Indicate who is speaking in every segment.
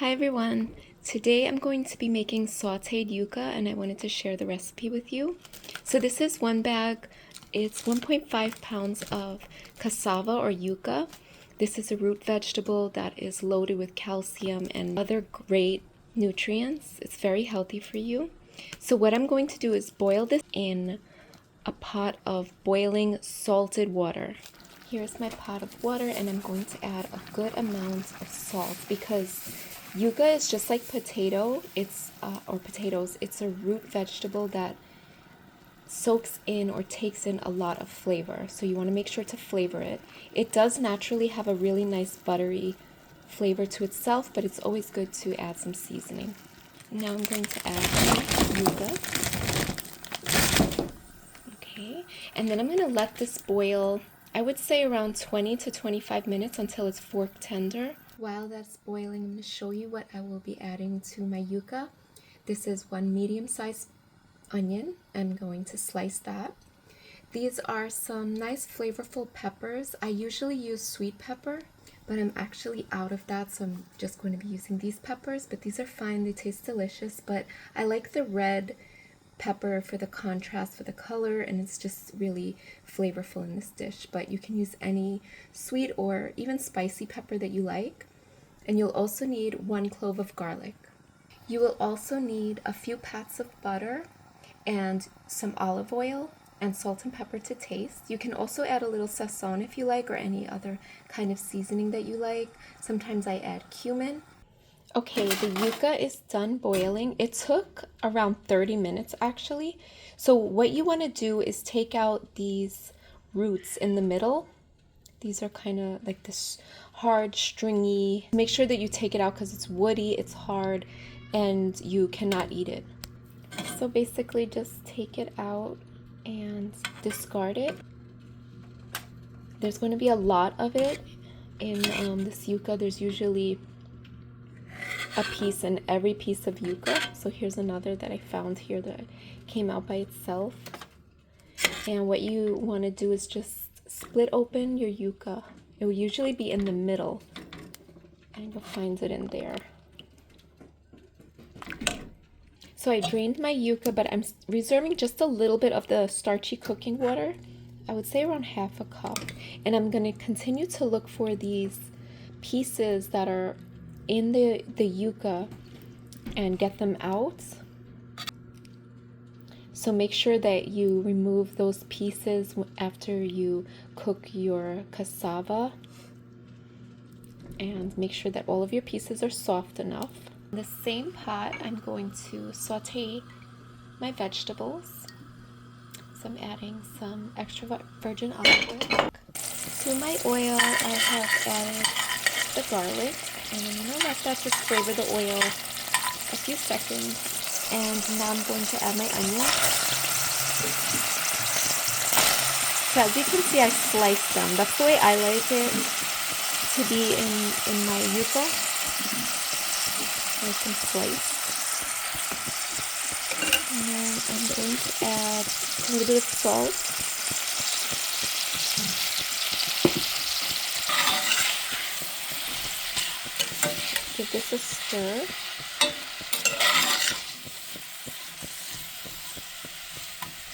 Speaker 1: Hi everyone! Today I'm going to be making sauteed yuca and I wanted to share the recipe with you. So this is one bag, it's 1.5 pounds of cassava or yuca. This is a root vegetable that is loaded with calcium and other great nutrients. It's very healthy for you. So what I'm going to do is boil this in a pot of boiling salted water. Here's my pot of water and I'm going to add a good amount of salt because yuca is just like potato, potatoes. It's a root vegetable that soaks in or takes in a lot of flavor. So you want to make sure to flavor it. It does naturally have a really nice buttery flavor to itself, but it's always good to add some seasoning. Now I'm going to add yuca. Okay, and then I'm going to let this boil, I would say around 20 to 25 minutes until it's fork tender. While that's boiling, I'm going to show you what I will be adding to my yuca. This is one medium-sized onion. I'm going to slice that. These are some nice flavorful peppers. I usually use sweet pepper, but I'm actually out of that, so I'm just going to be using these peppers, but these are fine. They taste delicious, but I like the red pepper for the contrast, for the color, and it's just really flavorful in this dish. But you can use any sweet or even spicy pepper that you like. And you'll also need 1 clove of garlic. You will also need a few pats of butter and some olive oil and salt and pepper to taste. You can also add a little sazon if you like, or any other kind of seasoning that you like. Sometimes I add cumin. Okay, the yuca is done boiling. It took around 30 minutes actually. So what you want to do is take out these roots in the middle. These are kind of like this hard, stringy. Make sure that you take it out because it's woody, it's hard, and you cannot eat it. So basically just take it out and discard it. There's going to be a lot of it in this yuca. There's usually a piece in every piece of yuca. So here's another that I found here that came out by itself. And what you want to do is just split open your yuca. It will usually be in the middle, and you'll find it in there. So I drained my yuca, but I'm reserving just a little bit of the starchy cooking water. I would say around half a cup. And I'm going to continue to look for these pieces that are in the yuca and get them out. So make sure that you remove those pieces after you cook your cassava, and make sure that all of your pieces are soft enough. In the same pot, I'm going to saute my vegetables. So I'm adding some extra virgin olive oil. To my oil, I have added the garlic, and I'm going to let that just flavor the oil a few seconds. And now I'm going to add my onions. So as you can see, I sliced them. That's the way I like it to be in my yuca. Nice and sliced. And then I'm going to add a little bit of salt. Give this a stir.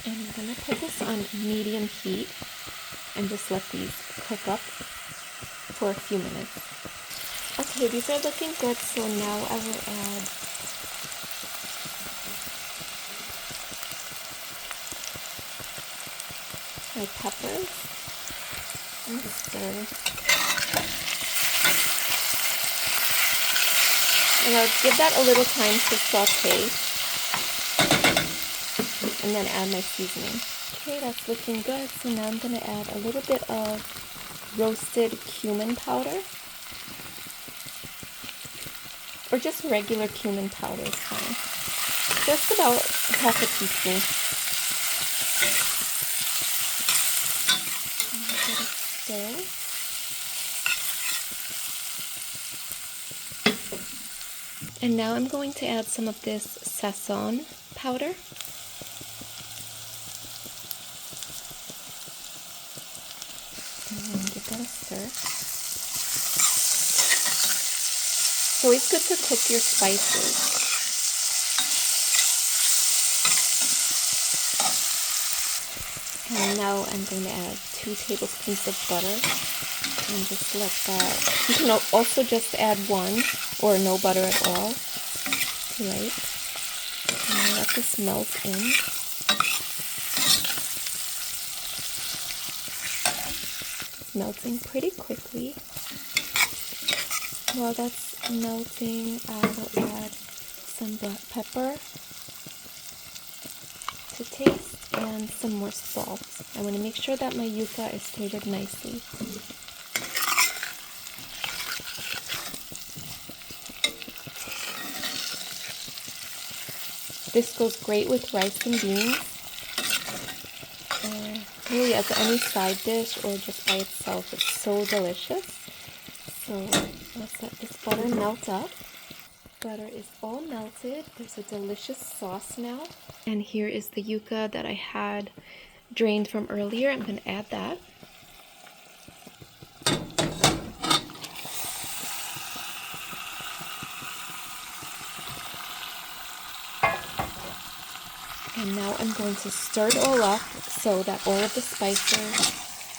Speaker 1: And I'm going to put this on medium heat and just let these cook up for a few minutes. Okay, these are looking good, so now I will add my peppers and stir. And I'll give that a little time to saute, and then add my seasoning. Okay, that's looking good. So now I'm going to add a little bit of roasted cumin powder, or just regular cumin powder is fine. Just about half a teaspoon. And let it stir. And now I'm going to add some of this sazon powder. And give that a stir. It's always good to cook your spices. And now I'm going to add 2 tablespoons of butter and just let that, you can also just add 1 or no butter at all, too light. And let this melt in. It's melting pretty quickly. While that's melting, I will add some black pepper to taste and some more salt. I want to make sure that my yuca is flavored nicely. This goes great with rice and beans, really as any side dish or just by itself. It's so delicious. So let's let this butter melt up. Butter is all melted. There's a delicious sauce now. And here is the yuca that I had drained from earlier. I'm going to add that. And now I'm going to stir it all up so that all of the spices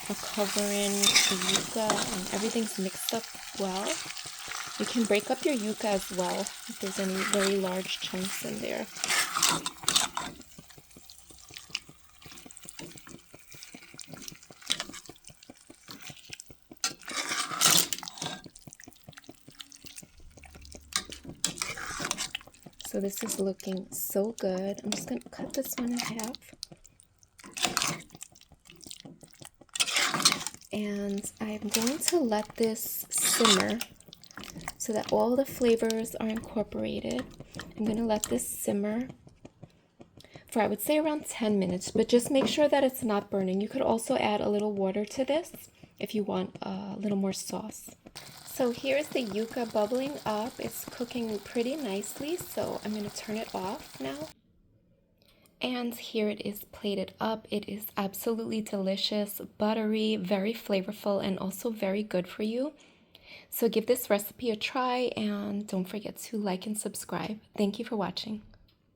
Speaker 1: are covering the yuca and everything's mixed up well. You can break up your yuca as well if there's any very large chunks in there. So this is looking so good. I'm just going to cut this one in half. And I'm going to let this simmer so that all the flavors are incorporated. I'm going to let this simmer for, I would say, around 10 minutes, but just make sure that it's not burning. You could also add a little water to this if you want a little more sauce. So here's the yuca bubbling up. It's cooking pretty nicely, so I'm going to turn it off now. And here it is plated up. It is absolutely delicious, buttery, very flavorful, and also very good for you. So give this recipe a try and don't forget to like and subscribe. Thank you for watching.